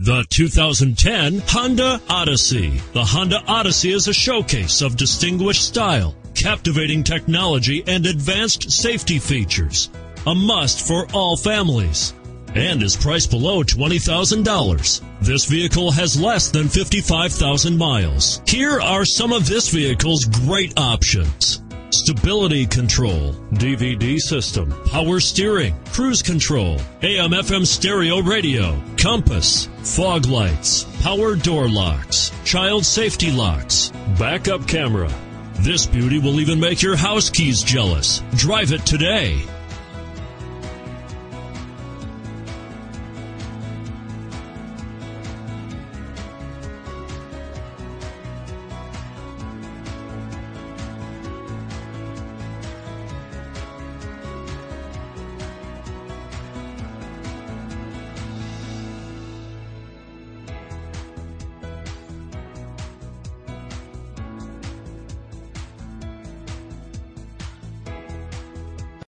The 2010 Honda Odyssey. The Honda Odyssey is a showcase of distinguished style, captivating technology, and advanced safety features. A must for all families. And is priced below $20,000. This vehicle has less than 55,000 miles. Here are some of this vehicle's great options: stability control, DVD system, power steering, cruise control, AM/FM stereo radio, compass, fog lights, power door locks, child safety locks, backup camera. This beauty will even make your house keys jealous. Drive it today.